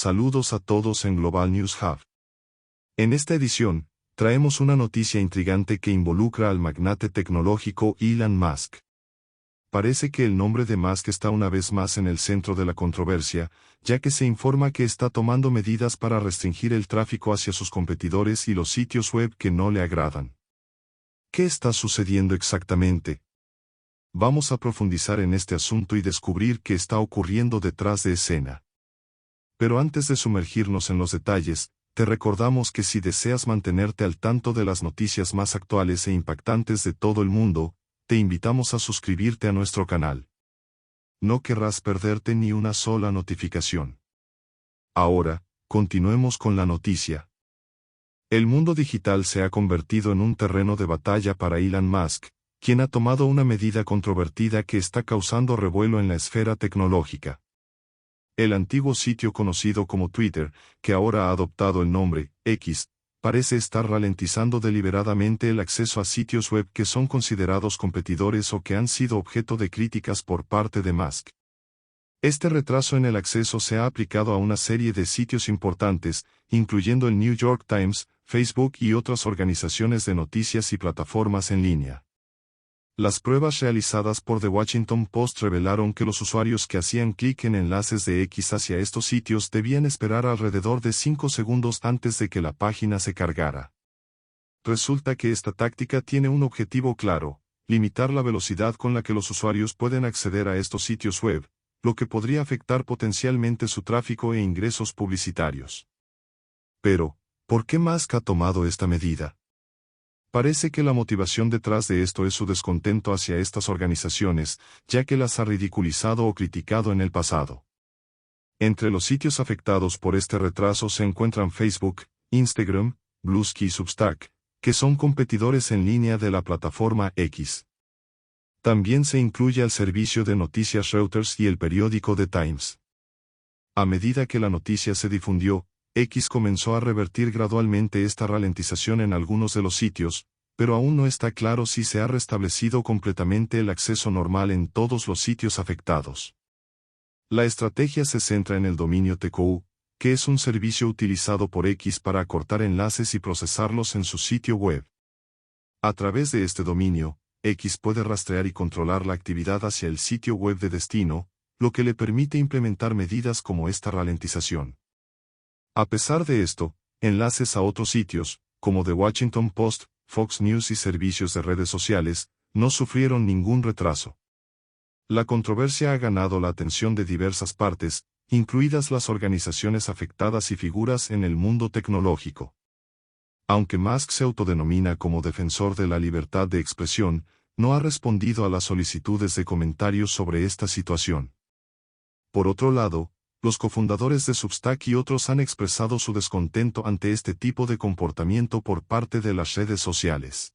Saludos a todos en Global News Hub. En esta edición, traemos una noticia intrigante que involucra al magnate tecnológico Elon Musk. Parece que el nombre de Musk está una vez más en el centro de la controversia, ya que se informa que está tomando medidas para restringir el tráfico hacia sus competidores y los sitios web que no le agradan. ¿Qué está sucediendo exactamente? Vamos a profundizar en este asunto y descubrir qué está ocurriendo detrás de escena. Pero antes de sumergirnos en los detalles, te recordamos que si deseas mantenerte al tanto de las noticias más actuales e impactantes de todo el mundo, te invitamos a suscribirte a nuestro canal. No querrás perderte ni una sola notificación. Ahora, continuemos con la noticia. El mundo digital se ha convertido en un terreno de batalla para Elon Musk, quien ha tomado una medida controvertida que está causando revuelo en la esfera tecnológica. El antiguo sitio conocido como Twitter, que ahora ha adoptado el nombre X, parece estar ralentizando deliberadamente el acceso a sitios web que son considerados competidores o que han sido objeto de críticas por parte de Musk. Este retraso en el acceso se ha aplicado a una serie de sitios importantes, incluyendo el New York Times, Facebook y otras organizaciones de noticias y plataformas en línea. Las pruebas realizadas por The Washington Post revelaron que los usuarios que hacían clic en enlaces de X hacia estos sitios debían esperar alrededor de 5 segundos antes de que la página se cargara. Resulta que esta táctica tiene un objetivo claro: limitar la velocidad con la que los usuarios pueden acceder a estos sitios web, lo que podría afectar potencialmente su tráfico e ingresos publicitarios. Pero, ¿por qué Musk ha tomado esta medida? Parece que la motivación detrás de esto es su descontento hacia estas organizaciones, ya que las ha ridiculizado o criticado en el pasado. Entre los sitios afectados por este retraso se encuentran Facebook, Instagram, Bluesky y Substack, que son competidores en línea de la plataforma X. También se incluye al servicio de noticias Reuters y el periódico The Times. A medida que la noticia se difundió, X comenzó a revertir gradualmente esta ralentización en algunos de los sitios, pero aún no está claro si se ha restablecido completamente el acceso normal en todos los sitios afectados. La estrategia se centra en el dominio TQU, que es un servicio utilizado por X para acortar enlaces y procesarlos en su sitio web. A través de este dominio, X puede rastrear y controlar la actividad hacia el sitio web de destino, lo que le permite implementar medidas como esta ralentización. A pesar de esto, enlaces a otros sitios, como The Washington Post, Fox News y servicios de redes sociales, no sufrieron ningún retraso. La controversia ha ganado la atención de diversas partes, incluidas las organizaciones afectadas y figuras en el mundo tecnológico. Aunque Musk se autodenomina como defensor de la libertad de expresión, no ha respondido a las solicitudes de comentarios sobre esta situación. Por otro lado, los cofundadores de Substack y otros han expresado su descontento ante este tipo de comportamiento por parte de las redes sociales.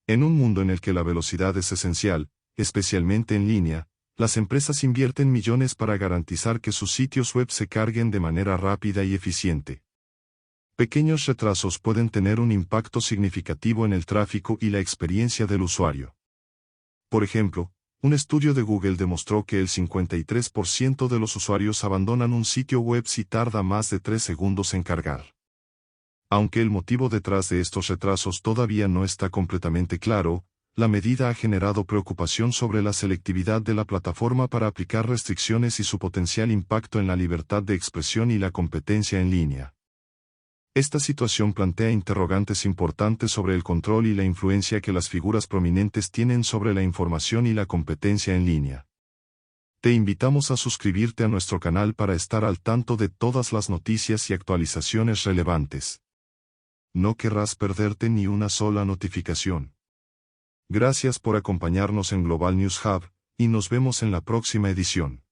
En un mundo en el que la velocidad es esencial, especialmente en línea, las empresas invierten millones para garantizar que sus sitios web se carguen de manera rápida y eficiente. Pequeños retrasos pueden tener un impacto significativo en el tráfico y la experiencia del usuario. Por ejemplo, un estudio de Google demostró que el 53% de los usuarios abandonan un sitio web si tarda más de 3 segundos en cargar. Aunque el motivo detrás de estos retrasos todavía no está completamente claro, la medida ha generado preocupación sobre la selectividad de la plataforma para aplicar restricciones y su potencial impacto en la libertad de expresión y la competencia en línea. Esta situación plantea interrogantes importantes sobre el control y la influencia que las figuras prominentes tienen sobre la información y la competencia en línea. Te invitamos a suscribirte a nuestro canal para estar al tanto de todas las noticias y actualizaciones relevantes. No querrás perderte ni una sola notificación. Gracias por acompañarnos en Global News Hub, y nos vemos en la próxima edición.